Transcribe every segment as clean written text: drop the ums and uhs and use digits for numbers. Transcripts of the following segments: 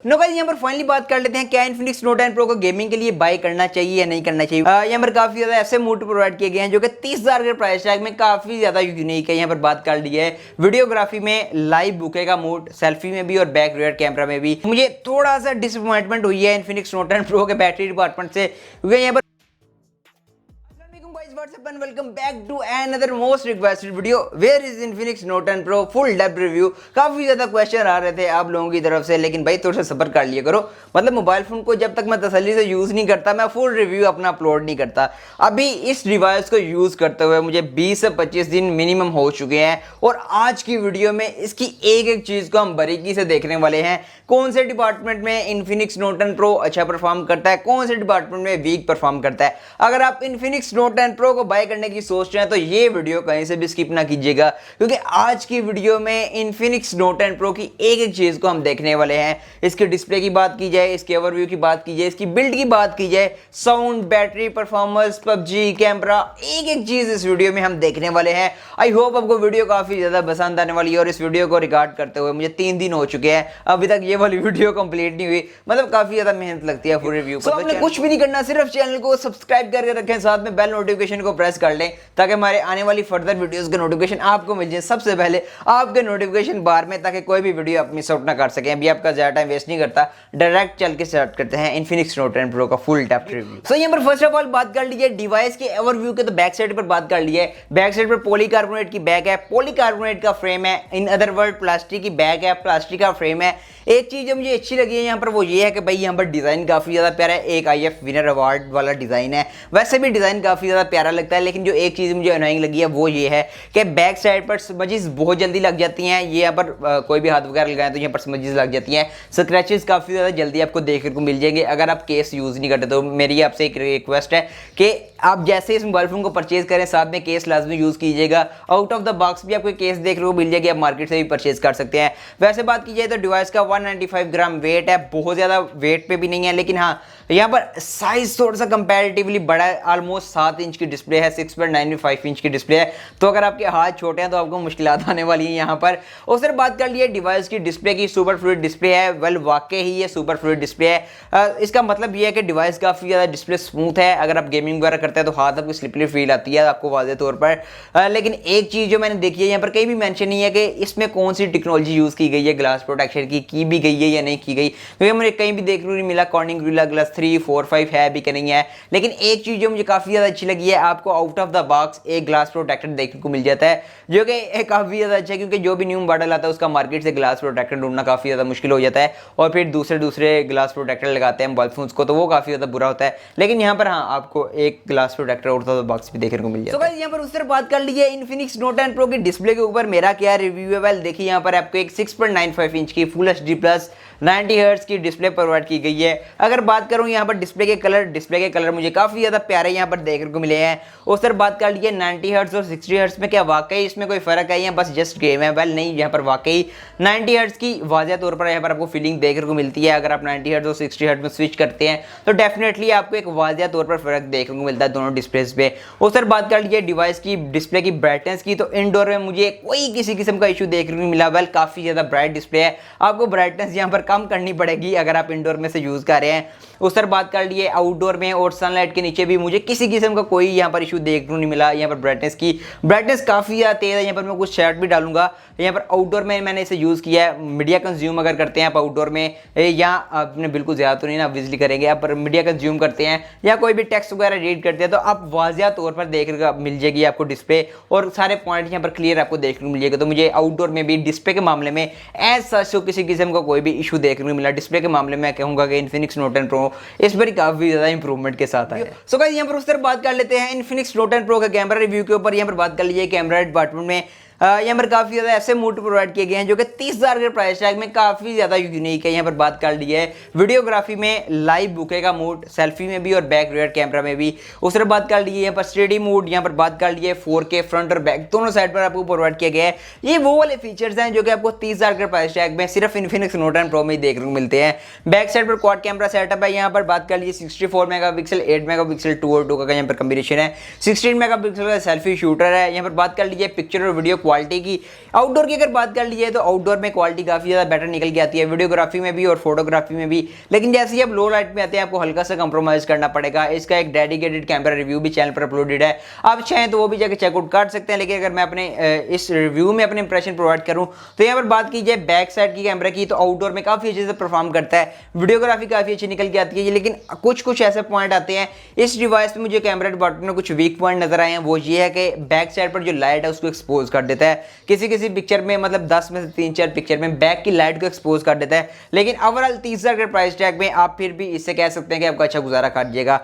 Guys यहाँ पर finally बात कर लेते हैं क्या इन्फिनिक्स नोट 10 प्रो को गेमिंग के लिए बाय करना चाहिए या नहीं करना चाहिए। यहाँ पर काफी ज्यादा ऐसे मोड प्रोवाइड किए गए हैं जो कि 30,000 के प्राइस टैग में काफी ज्यादा यूनिक है। यहाँ पर बात कर ली है वीडियोग्राफी में लाइव बुके का मोड, सेल्फी में भी और बैक रियर कैमरा में भी। मुझे थोड़ा सा डिसअपॉइंटमेंट हुई है इन्फिनिक्स नोट 10 प्रो के बैटरी डिपार्टमेंट से, क्योंकि यहाँ पर What's up and welcome back to another most requested video where is Infinix Note 10 Pro full depth review। काफी ज्यादा क्वेश्चन आ रहे थे आप लोगों की तरफ से, लेकिन भाई थोड़ा सा सब्र कर लिया करो। मतलब मोबाइल फोन को जब तक मैं तसल्ली से यूज नहीं करता मैं फुल रिव्यू अपना अपलोड नहीं करता। अभी इस डिवाइस को यूज करते हुए मुझे 20 से 25 दिन मिनिमम हो चुके हैं और आज की वीडियो में इसकी एक एक चीज को हम बारीकी से देखने वाले हैं। कौन से डिपार्टमेंट में इन्फिनिक्स नोट 10 प्रो अच्छा परफॉर्म करता है, कौन से डिपार्टमेंट में वीक परफॉर्म करता है। अगर आप इन्फिनिक्स नोट 10 प्रो को बाय करने की सोच रहे हैं तो ये वीडियो कहीं से भी स्किप ना कीजिएगा, क्योंकि आज की वीडियो में इन्फिनिक्स नोट 10 प्रो की एक एक चीज को हम देखने वाले हैं। इसके डिस्प्ले की बात की जाए, इसके ओवरव्यू की बात की जाए, इसकी बिल्ड की बात की जाए, sound, battery performance, PUBG, camera, एक एक चीज इस वीडियो में हम देखने वाले हैं। आई होप आपको वीडियो काफी ज्यादा पसंद आने वाली है। और इस वीडियो को रिकॉर्ड करते हुए मुझे 3 दिन हो चुके हैं, अभी तक ये वाली वीडियो कंप्लीट नहीं हुई। मतलब काफी ज्यादा मेहनत लगती है फुल रिव्यू पर। आपने कुछ भी नहीं करना, सिर्फ चैनल को सब्सक्राइब करके रखें, साथ में बेल नोटिफिकेशन को प्रेस कर लें ताकि हमारे आने वाली फर्दर वीडियोस के नोटिफिकेशन आपको मिल जाए सबसे पहले आपके नोटिफिकेशन बार में, ताकि कोई भी वीडियो आप मिस आउट ना कर सकें। अभी आपका ज्यादा टाइम वेस्ट नहीं करता, डायरेक्ट चल के स्टार्ट करते हैं इन्फिनिक्स नोट 10 प्रो का फुल डेप्थ रिव्यू। सो यहाँ पर फर्स्ट ऑफ ऑल बात कर लीजिए डिवाइस के ओवरव्यू के, तो बैक साइड पर बात कर लीजिए। बैक साइड पर पॉलीकार्बोनेट की बैक है, पॉलीकार्बोनेट का फ्रेम है, इन अदर वर्ड प्लास्टिक की बैक है, प्लास्टिक का फ्रेम है। एक चीज जो मुझे अच्छी लगी है यहाँ पर वो ये है कि भाई यहाँ पर डिजाइन काफी ज्यादा प्यारा है, एक IF विनर अवार्ड वाला डिजाइन है। वैसे भी डिजाइन काफी ज्यादा प्यारा लगता है, लेकिन जो एक चीज मुझे अनोइंग लगी है वो ये है कि बैक साइड पर स्मजेस बहुत जल्दी लग जाती हैं। ये यहाँ पर कोई भी हाथ वगैरह लगाए तो यहाँ पर स्मजेस लग जाती हैं, स्क्रैचेस काफी ज्यादा जल्दी आपको देखने को मिल जाएंगे अगर आप केस यूज नहीं करते। तो मेरी आपसे एक रिक्वेस्ट है कि आप जैसे इस मोबाइल फोन को परचेज करें साथ में केस लाजमी यूज कीजिएगा। आउट ऑफ द बॉक्स भी आपको केस देखने को मिल जाएगी, आप मार्केट से भी परचेज कर सकते हैं। वैसे बात की जाए तो डिवाइस का 195 ग्राम वेट है, बहुत ज्यादा वेट पे भी नहीं है, लेकिन हाँ यहाँ पर साइज थोड़ा सा कंपैरेटिवली बड़ा है। ऑलमोस्ट 7 इंच की डिस्प्ले है, 6.95 इंच की डिस्प्ले है, तो अगर आपके हाथ छोटे हैं तो आपको मुश्किलात आने वाली है यहाँ पर। और सर बात कर लिए डिवाइस की डिस्प्ले की, सुपर फ्लूइड डिस्प्ले है। वेल वाकई ही ये सुपर फ्लूइड डिस्प्ले है। इसका मतलब ये है कि डिवाइस काफी ज्यादा डिस्प्ले स्मूथ है। अगर आप गेमिंग वगैरह करते हैं तो हाथ आपको स्लिपरी फील आती है आपको वाज़ेह तौर पर। लेकिन एक चीज जो मैंने देखी है यहाँ पर कहीं भी मेंशन नहीं है कि इसमें कौन सी टेक्नोलॉजी यूज की गई है, ग्लास प्रोटेक्शन की भी गई है या नहीं की गई, क्योंकि मुझे कहीं भी देखने को नहीं मिला कॉर्निंग गोरिल्ला ग्लास 3, 4, 5 है भी कि नहीं है। लेकिन एक चीज जो मुझे काफी ज्यादा अच्छी लगी है, आपको आउट ऑफ द बॉक्स एक ग्लास प्रोटेक्टर देखने को मिल जाता है, जो कि काफी ज्यादा अच्छा है, क्योंकि जो भी न्यू मॉडल आता है उसका मार्केट से ग्लास प्रोटेक्टर ढूंढना काफी ज्यादा मुश्किल हो जाता है और फिर दूसरे ग्लास प्रोटेक्टर लगाते हैं मोबाइल फोन्स को, तो वो काफी ज्यादा बुरा होता है। लेकिन यहाँ पर हाँ आपको एक glass protector out of the box भी देखने को मिल जाता है। तो गाइस यहाँ पर उस तरह बात कर लीजिए इन्फिनिक्स नोट 10 प्रो की डिस्प्ले के ऊपर मेरा क्या रिव्यू है। वेल देखिए यहाँ पर आपको एक 6.95 इंच की फुल HD प्लस 90 हर्ट्ज की डिस्प्ले प्रोवाइड की गई है। अगर बात करूं यहाँ पर डिस्प्ले के कलर मुझे काफी ज्यादा प्यारे यहाँ पर देखने को मिले हैं। उस तरह बात कर लीजिए 90 हर्ट्ज और 60 हर्ट्ज में क्या वाकई इसमें कोई फर्क है या बस जस्ट गेम है। वेल नहीं, यहाँ पर वाकई 90 हर्ट्ज की वाज़ेह तौर पर यहाँ पर आपको फीलिंग देखने को मिलती है। अगर आप 90 हर्ट्ज और 60 हर्ट्ज में स्विच करते हैं तो डेफिनेटली आपको एक वाज़ेह तौर पर फर्क देखने को मिलता है दोनों डिस्प्लेस पे। उस तरह बात कर लीजिए डिवाइस की डिस्प्ले की ब्राइटनेस की, तो इनडोर में मुझे कोई किसी किस्म का इशू देखने को मिला। वेल काफी ज्यादा ब्राइट डिस्प्ले है, आपको ब्राइटनेस यहाँ पर कम करनी पड़ेगी अगर आप इंडोर में से यूज कर रहे हैं। उस तरह बात कर लिए आउटडोर में और सनलाइट के नीचे भी मुझे किसी किस्म का कोई यहाँ पर इशू देखने को नहीं मिला। यहाँ पर ब्राइटनेस काफी ज्यादा तेज है। यहाँ पर मैं कुछ शर्ट भी डालूंगा। यहाँ पर आउटडोर में मैंने इसे यूज किया है। मीडिया कंज्यूम अगर करते हैं आप आउटडोर में, या आपने बिल्कुल ज्यादा तो नहीं ना विजिली करेंगे, आप मीडिया कंज्यूम करते हैं या कोई भी टेक्स्ट वगैरह रीड करते हैं तो आप वाज़ेह तौर पर देखने मिल जाएगी आपको डिस्प्ले और सारे पॉइंट यहाँ पर क्लियर आपको देखने को मिलेगा। तो मुझे आउटडोर में भी डिस्प्ले के मामले में एज सच किसी किस्म का कोई भी इशू देखने को मिला। डिस्प्ले के मामले में कहूंगा कि इन्फिनिक्स नोट 10 प्रो इस बार काफी ज्यादा इंप्रूवमेंट के साथ आया। सो गाइस यहाँ पर उस तरह बात कर लेते हैं इन्फिनिक्स नोट 10 प्रो का कैमरा रिव्यू के ऊपर। यहाँ पर बात कर लीजिए कैमरा डिपार्टमेंट में यहाँ पर काफी ज्यादा ऐसे मोड प्रोवाइड किए गए हैं जो कि 30,000 के प्राइस टैग में काफी ज्यादा यूनिक है। यहाँ पर बात कर ली है वीडियोग्राफी में लाइव बुके का मोड, सेल्फी में भी और बैक रियर कैमरा में भी। उस तरह बात कर ली है यहाँ पर स्टेडी मोड, यहाँ पर बात कर ली है 4K फ्रंट और बैक दोनों साइड पर आपको प्रोवाइड किया गया है। ये वो वाले फीचर्स हैं जो कि आपको 30,000 के प्राइस टैग में सिर्फ इन्फिनिक्स नोट 10 प्रो में ही देखने को मिलते हैं। बैक साइड पर क्वाड कैमरा सेटअप है। यहाँ पर बात कर लीजिए 64 मेगापिक्सल, 8 मेगापिक्सल 2 और 2 का यहाँ पर कॉम्बिनेशन है। 16 मेगापिक्सल का सेल्फी शूटर है। यहाँ पर बात कर लीजिए पिक्चर और वीडियो क्वालिटी की। आउटडोर की अगर बात कर ली जाए तो आउटडोर में क्वालिटी काफ़ी ज़्यादा बेटर निकल के आती है, वीडियोग्राफी में भी और फोटोग्राफी में भी। लेकिन जैसे ही आप लो लाइट में आते हैं आपको हल्का सा कंप्रोमाइज़ करना पड़ेगा। इसका एक डेडिकेटेड कैमरा रिव्यू भी चैनल पर अपलोडेड है, आप चाहें तो वो भी जाकर चेकआउट कर सकते हैं। लेकिन अगर मैं अपने इस रिव्यू में अपने इंप्रेशन प्रोवाइड करूँ तो यहाँ पर बात की जाए बैक साइड की कैमरा की, तो आउटडोर में काफ़ी अच्छे से परफॉर्म करता है, वीडियोग्राफी काफ़ी अच्छी निकल के आती है। लेकिन कुछ ऐसे पॉइंट आते हैं इस डिवाइस पे, मुझे कैमरा डिपार्टमेंट में कुछ वीक पॉइंट नजर आए हैं। वो ये है कि बैक साइड पर जो लाइट है उसको एक्सपोज कर देता है, किसी पिक्चर में मतलब 10 में से 3-4 पिक्चर में बैक की लाइट को एक्सपोज कर देता है। लेकिन ओवरऑल 30,000 के प्राइस टैग में आप फिर भी इससे कह सकते हैं कि आपका अच्छा गुजारा काटिएगा।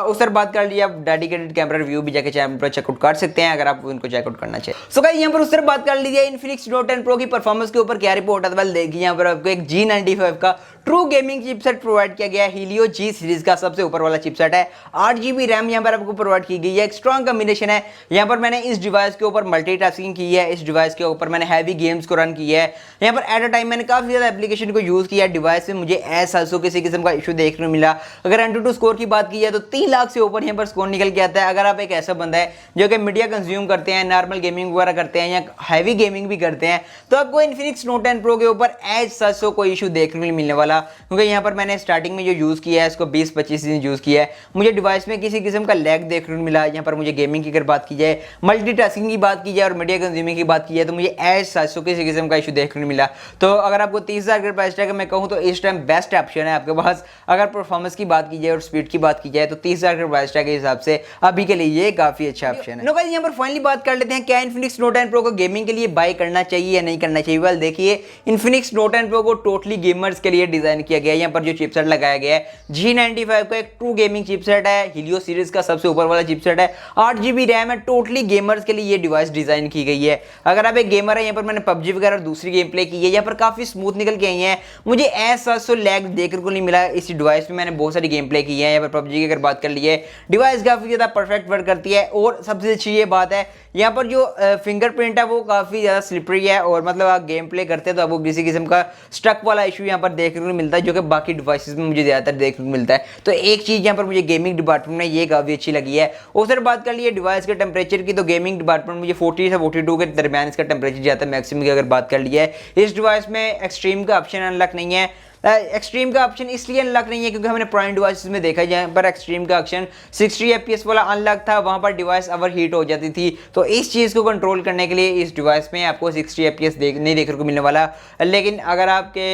उस तरह बात कर लिया, आप डेडिकेटेड कैमरा रिव्यू भी जाके चैनल पर चेकआउट कर सकते हैं अगर आप उनको चेकआउट करना चाहिए। सो गाइस यहाँ पर उस तरह बात कर लीजिए इन्फिनिक्स नोट 10 प्रो की परफॉर्मेंस के ऊपर क्या रिपोर्ट आता है। देखिए यहाँ पर आपको एक G95 का ट्रू गेमिंग चिपसेट प्रोवाइड किया गया है। हीलियो जी सीरीज का सबसे ऊपर वाला चिपसेट है, 8GB रैम यहाँ पर आपको प्रोवाइड की गई है। एक स्ट्रॉन्ग कॉम्बिनेशन है। यहाँ पर मैंने इस डिवाइस के ऊपर मल्टीटास्किंग की है, इस डिवाइस के ऊपर मैंने हैवी गेम्स को रन किया है। यहाँ पर एट अ टाइम मैंने काफी ज्यादा एप्लीकेशन को यूज किया है। डिवाइस में मुझे ऐसा किसी किस्म का इशू देखने को मिला। अगर एंटूटू स्कोर की बात की जाए तो 3 लाख से ऊपर यहाँ पर स्कोर निकल के आता है। अगर आप एक ऐसा बंदा है जो कि मीडिया कंज्यूम करते हैं, नॉर्मल गेमिंग वगैरह करते हैं या हैवी गेमिंग भी करते हैं, तो आपको इन्फिनिक्स नोट 10 प्रो के ऊपर ऐसा कोई इशू देखने को मिलने वाला। क्योंकि यहाँ पर मैंने स्टार्टिंग में जो यूज किया है इसको 20-25 दिन यूज किया है, मुझे डिवाइस में किसी किस्म का लैग देखने को मिला। यहाँ पर मुझे गेमिंग की अगर बात की जाए, मल्टीटास्किंग की बात की जाए और मीडिया कंज्यूमिंग की बात की जाए तो मुझे ऐसा किसी किस्म का इशू देखने को मिला। तो अगर आपको 30,000 के प्राइस टैग मैं कहूँ तो इस टाइम बेस्ट ऑप्शन है आपके पास। अगर परफॉर्मेंस की बात की जाए और स्पीड की बात की जाए तो 30,000 के प्राइस टैग के हिसाब से अभी के लिए ये काफी अच्छा ऑप्शन है। गाइस यहाँ पर फाइनली बात कर लेते हैं, क्या इन्फिनिक्स नोट 10 प्रो को गेमिंग के लिए बाय करना चाहिए या नहीं करना चाहिए। वेल देखिए, इन्फिनिक्स नोट 10 प्रो को टोटली गेमर्स के लिए डिजाइन किया गया है। यहाँ पर जो चिपसेट लगाया गया है G95 का एक ट्रू गेमिंग चिपसेट है, हीलियो सीरीज का सबसे ऊपर वाला चिपसेट है, 8GB रैम है, टोटली गेमर्स के लिए ये डिवाइस डिजाइन की गई है। अगर आप एक गेमर है, यहाँ पर मैंने पबजी वगैरह दूसरी गेम प्ले की है, यहाँ पर काफी स्मूथ निकल के आई है, मुझे ऐसा लैग देखने को नहीं मिला। इस डिवाइस में मैंने बहुत सारी गेम प्ले की है। यहाँ पर पबजी की अगर बात कर ली है, डिवाइस काफी ज्यादा परफेक्ट वर्क करती है। और सबसे अच्छी ये बात है यहाँ पर जो फिंगरप्रिंट है वो काफी ज्यादा स्लिपरी है, और मतलब आप गेम प्ले करते हैं तो आपको किसी किस्म का स्टक वाला इशू यहाँ पर देखने को मिलता है, जो कि बाकी डिवाइसेस में मुझे ज्यादातर देखने को मिलता है। तो एक चीज यहाँ पर मुझे गेमिंग डिपार्टमेंट में ये काफी अच्छी लगी है। उस तरह बात कर लिए डिवाइस के टेम्परेचर की, तो गेमिंग डिपार्टमेंट मुझे 40 से 42 के दरमियान इसका टेम्परेचर जाता है मैक्सिमम की अगर बात कर ली है। इस डिवाइस में एक्सट्रीम का ऑप्शन अनलॉक नहीं है। एक्सट्रीम का ऑप्शन इसलिए अनलॉक नहीं है क्योंकि हमने पुराने डिवाइसेस में देखा जहाँ पर एक्सट्रीम का ऑप्शन 60 FPS वाला अनलॉक था, वहां पर डिवाइस ओवर हीट हो जाती थी। तो इस चीज़ को कंट्रोल करने के लिए इस डिवाइस में आपको 60 FPS नहीं देखने को मिलने वाला। लेकिन अगर आपके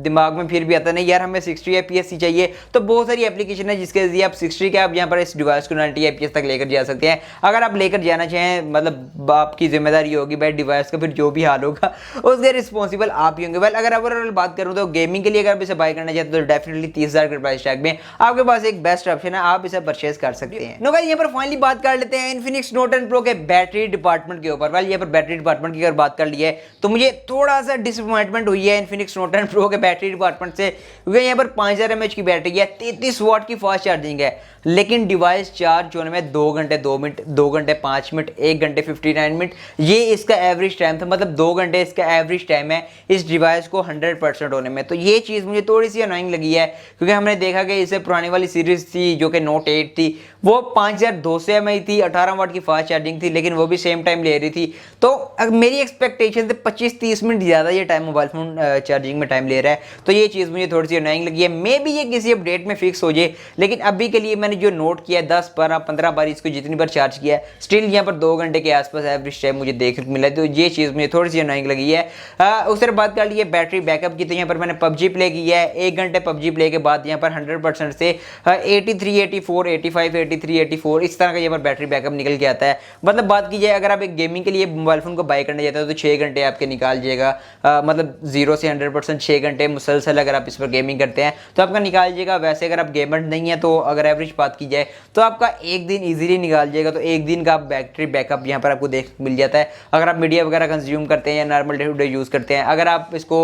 दिमाग में फिर भी आता नहीं यार हमें 60 FPS ही चाहिए, तो बहुत सारी एप्लीकेशन है जिसके जरिए आप 60 के आप यहाँ पर इस डिवाइस को 90 FPS तक लेकर जा सकते हैं। अगर आप लेकर जाना चाहें, मतलब आपकी जिम्मेदारी होगी भाई, डिवाइस का फिर जो भी हाल होगा उसके रिस्पॉन्सिबल आप ही होंगे। वेल अगर ओवरऑल बात करूँ तो गेमिंग के लिए अगर इसे बाय करना चाहते तो डेफिनेटली 30,000 के प्राइस टैग में आपके पास एक बेस्ट ऑप्शन है, आप इसे परचेज कर सकते हैं। नो गाइस यहाँ पर फाइनली बात कर लेते हैं इन्फिनिक्स नोट 10 प्रो के बैटरी डिपार्टमेंट के ऊपर। वेल यहाँ पर बैटरी डिपार्टमेंट की अगर बात कर ली है तो मुझे थोड़ा सा डिसअपॉइंटमेंट हुई है इन्फिनिक्स नोट 10 प्रो के बैटरी डिपार्टमेंट से, क्योंकि यहाँ पर 5000 mAh की बैटरी है, 33 वाट की फास्ट चार्जिंग है, लेकिन डिवाइस चार्ज होने में 2 घंटे 2 मिनट, 2 घंटे 5 मिनट, 1 घंटे 59 मिनट, ये इसका एवरेज टाइम था। मतलब 2 घंटे इसका एवरेज टाइम है इस डिवाइस को 100% होने में। तो ये चीज़ मुझे थोड़ी सी अनोइंग लगी है, क्योंकि हमने देखा कि इससे पुरानी वाली सीरीज थी जो कि नोट 8 थी, वो 5200 mAh थी, 18 वाट की फास्ट चार्जिंग थी, लेकिन वो भी सेम टाइम ले रही थी। तो मेरी एक्सपेक्टेशन से 25-30 मिनट ज़्यादा ये टाइम मोबाइल फोन चार्जिंग में टाइम ले रहा है। तो ये चीज़ मुझे थोड़ी सी अनोइंग लगी है। मे बी ये किसी अपडेट में फिक्स हो जाए, लेकिन अभी के लिए मैंने जो नोट किया 10, 12, 15 बार इसको जितनी बार चार्ज किया स्टिल यहाँ पर 2 घंटे के आसपास एवरेज टाइम मुझे देखने को मिला है। तो ये चीज़ मुझे थोड़ी सी अनोइंग लगी है। उस तरह बात कर ली है बैटरी बैकअप की, तो यहाँ पर मैंने पबजी प्ले की है, 1 घंटे पबजी प्ले के बाद यहाँ पर 100% से 83, 84, 85, 83, 84 इस तरह का यहाँ पर बैटरी बैकअप निकल के आता है। मतलब बात की जाए अगर आप एक गेमिंग के लिए मोबाइल फोन को बाय करने जाते हो तो 6 घंटे आपके निकाल जाएगा। मतलब 0 से 100% 6 घंटे मुसलसल अगर आप इस पर गेमिंग करते हैं तो आपका निकाल जाएगा। वैसे अगर आप गेमर नहीं है तो अगर एवरेज बात की जाए तो आपका एक दिन इजीली निकाल जाएगा। तो एक दिन का बैटरी बैकअप यहाँ पर आपको देख मिल जाता है। अगर आप मीडिया वगैरह कंज्यूम करते हैं या normal day to day use करते हैं, अगर आप इसको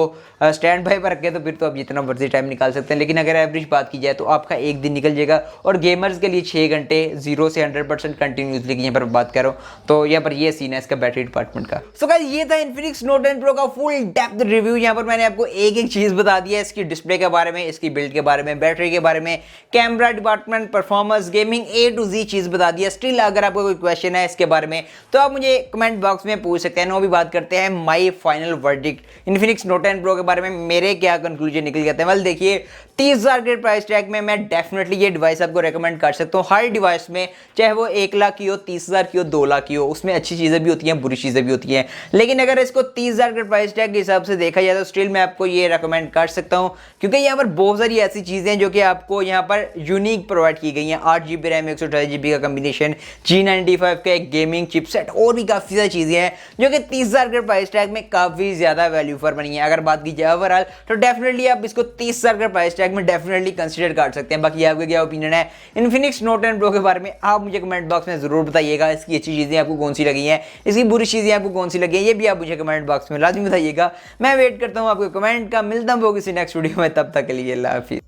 स्टैंड बाय पर रखें तो फिर तो आप जितना मर्जी टाइम निकाल सकते हैं, लेकिन अगर एवरेज बात की जाए तो आपका एक दिन निकल जाएगा। और गेमर्स के लिए 6 घंटे 0 से 100% कंटिन्यूसली यहाँ पर बात कर रहा हूँ। तो यहाँ पर ये सीन है इसका बैटरी डिपार्टमेंट का। सो गाइस ये था इन्फिनिक्स नोट 10 प्रो का फुल डेप्थ रिव्यू। यहाँ पर मैंने आपको एक एक चीज बता दी है, इसकी डिस्प्ले के बारे में, इसकी बिल्ड के बारे में, बैटरी के बारे में, camera department, performance, gaming, A to Z चीज बता दी है। स्टिल अगर आपको कोई क्वेश्चन है इसके बारे में तो आप मुझे कमेंट बॉक्स में पूछ सकते हैं। वो भी बात करते हैं my final verdict Infinix note 10 pro के बारे में, मेरे क्या कंक्लूजन निकल गए थे। वेल देखिए 30,000 के प्राइस टैग में मैं डेफिनेटली ये डिवाइस आपको रेकमेंड कर सकता हूँ। हर डिवाइस में चाहे वो 1 लाख की हो, 30,000 की हो, 2 लाख की हो, उसमें अच्छी चीजें भी होती हैं, बुरी चीजें भी होती हैं। लेकिन अगर इसको 30,000 के प्राइस टैग के हिसाब से देखा जाए तो स्टिल मैं आपको ये रेकमेंड कर सकता हूँ, क्योंकि यहाँ पर बहुत सारी ऐसी चीजें हैं जो कि आपको यहाँ पर यूनिक प्रोवाइड की गई हैं। 8GB रैम 128GB का कम्बिनेशन, G95 का एक गेमिंग चिपसेट, और भी काफी सारी चीजें हैं जो कि 30,000 के प्राइस टैग में काफी ज्यादा वैल्यू फॉर मनी है। अगर बात की जाए ओवरऑल तो डेफिनेटली आप इसको 30,000 के प्राइस टैग में डेफिनेटली कंसीडर कर सकते हैं। बाकी आपका क्या ओपिनियन है इन्फिनिक्स नोट 10 प्रो के बारे में, आप मुझे कमेंट बॉक्स में जरूर बताइएगा। इसकी अच्छी चीजें आपको कौन सी लगी हैं, इसकी बुरी चीजें आपको कौन सी लगी हैं, ये भी आप मुझे कमेंट बॉक्स में लाजमी बताइएगा। मैं वेट करता हूँ आपके कमेंट का। मिलता हूँ किसी नेक्स्ट वीडियो में, तब तक के लिए अल्लाह हाफिज़।